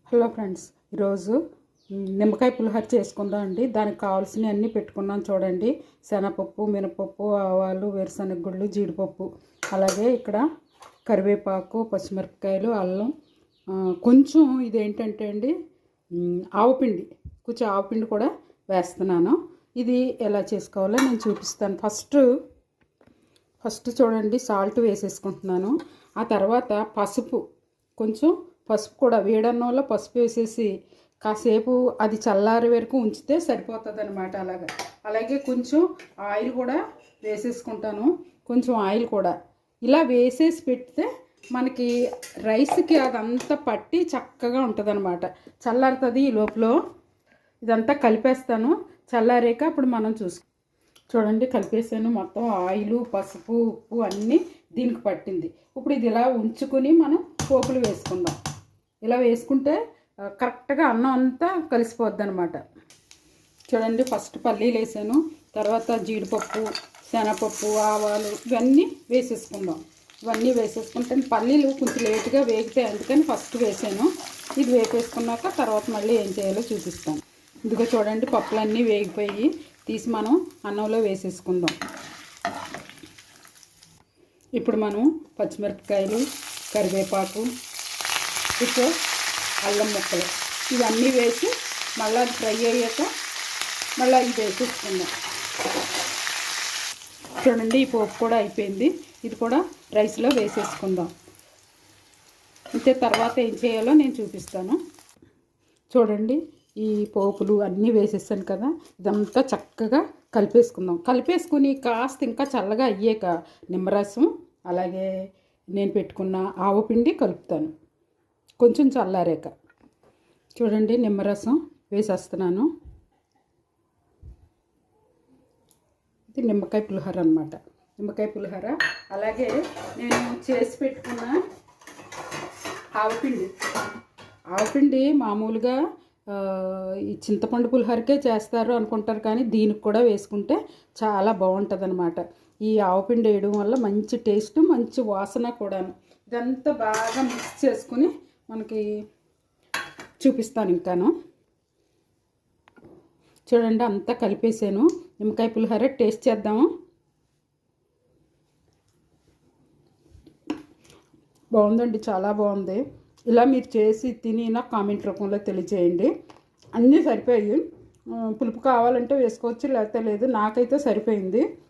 Hello friends, ఈరోజు నిమ్మకాయ పులిహోర చేసుకుందాం అండి. దానికి కావాల్సినవి అన్నీ పెట్టుకున్నాం చూడండి. శనగపప్పు, మినపప్పు, ఆవాలు, వేరుశనగ గుళ్ళు, జీడిపప్పు, అలాగే ఇక్కడ కరివేపాకు, పచ్చిమిరపకాయలు, అల్లం, కొంచెం ఇదేంటంటే అండి ఆవపిండి, కొంచెం ఆవపిండి కూడా వేస్తున్నాను. ఇది ఎలా చేసుకోవాలో నేను చూపిస్తాను. ఫస్ట్ చూడండి, సాల్ట్ వేసేసుకుంటున్నాను. ఆ తర్వాత కొంచెం పసుపు కూడా వేడన్నంలో పసుపు వేసేసి కాసేపు అది చల్లారే వరకు ఉంచితే సరిపోతుంది అనమాట. అలాగే కొంచెం ఆయిల్ కూడా వేసేసుకుంటాను. కొంచెం ఆయిల్ కూడా ఇలా వేసేసి పెడితే మనకి రైస్కి అదంతా పట్టి చక్కగా ఉంటుంది అనమాట. చల్లారుతుంది. ఈ లోపల ఇదంతా కలిపేస్తాను. చల్లారాక అప్పుడు మనం చూడండి, కలిపేసాను. మొత్తం ఆయిల్, పసుపు, ఉప్పు అన్నీ దీనికి పట్టింది. ఇప్పుడు ఇది ఇలా ఉంచుకొని మనం పోపులు వేసుకుందాం. ఇలా వేసుకుంటే కరెక్ట్గా అన్నం అంతా కలిసిపోద్ది అనమాట. చూడండి, ఫస్ట్ పల్లీలు వేసాను, తర్వాత జీడిపప్పు, శనగపప్పు, ఆవాలు ఇవన్నీ వేసేసుకుందాం. ఇవన్నీ వేసేసుకుంటే పల్లీలు కొంచెం లేట్గా వేగితే అందుకని ఫస్ట్ వేసాను. ఇది వేపేసుకున్నాక తర్వాత మళ్ళీ ఏం చేయాలో చూపిస్తాను. ఇదిగో చూడండి, పప్పులన్నీ వేగిపోయి తీసి మనం అన్నంలో వేసేసుకుందాం. ఇప్పుడు మనం పచ్చిమిరపకాయలు, కరివేపాకు, కొంచెం అల్లం ముక్కలు ఇవన్నీ వేసి మళ్ళీ అది ఫ్రై అయ్యాక మళ్ళీ ఇది వేసేసుకుందాం. చూడండి, ఈ పోపు కూడా అయిపోయింది. ఇది కూడా రైస్లో వేసేసుకుందాం. అంతే, తర్వాత ఏం చేయాలో నేను చూపిస్తాను. చూడండి, ఈ పోపులు అన్నీ వేసేసాను కదా, ఇదంతా చక్కగా కలిపేసుకుని కాస్త ఇంకా చల్లగా అయ్యాక నిమ్మరసం, అలాగే నేను పెట్టుకున్న ఆవపిండి కలుపుతాను. కొంచెం చల్లారాక చూడండి, నిమ్మరసం వేసేస్తున్నాను. ఇది నిమ్మకాయ పులిహోర అనమాట. నిమ్మకాయ పులిహోర. అలాగే నేను చేసి పెట్టుకున్న ఆవపిండి మామూలుగా ఈ చింతపండు పులిహోరకే చేస్తారు అనుకుంటారు, కానీ దీనికి కూడా వేసుకుంటే చాలా బాగుంటుంది అనమాట. ఈ ఆవపిండి వేయడం వల్ల మంచి టేస్ట్, మంచి వాసన కూడాను. ఇదంతా బాగా మిక్స్ చేసుకుని మనకి చూపిస్తాను. ఇంకాను చూడండి, అంతా కలిపేసాను. నిమ్మకాయ పులిహోర టేస్ట్ చేద్దాము. బాగుందండి, చాలా బాగుంది. ఇలా మీరు చేసి తిని నాకు కామెంట్ రూపంలో తెలియజేయండి. అన్నీ సరిపోయాయి. పులుపు కావాలంటే వేసుకోవచ్చు, లేకపోతే లేదు. నాకైతే సరిపోయింది.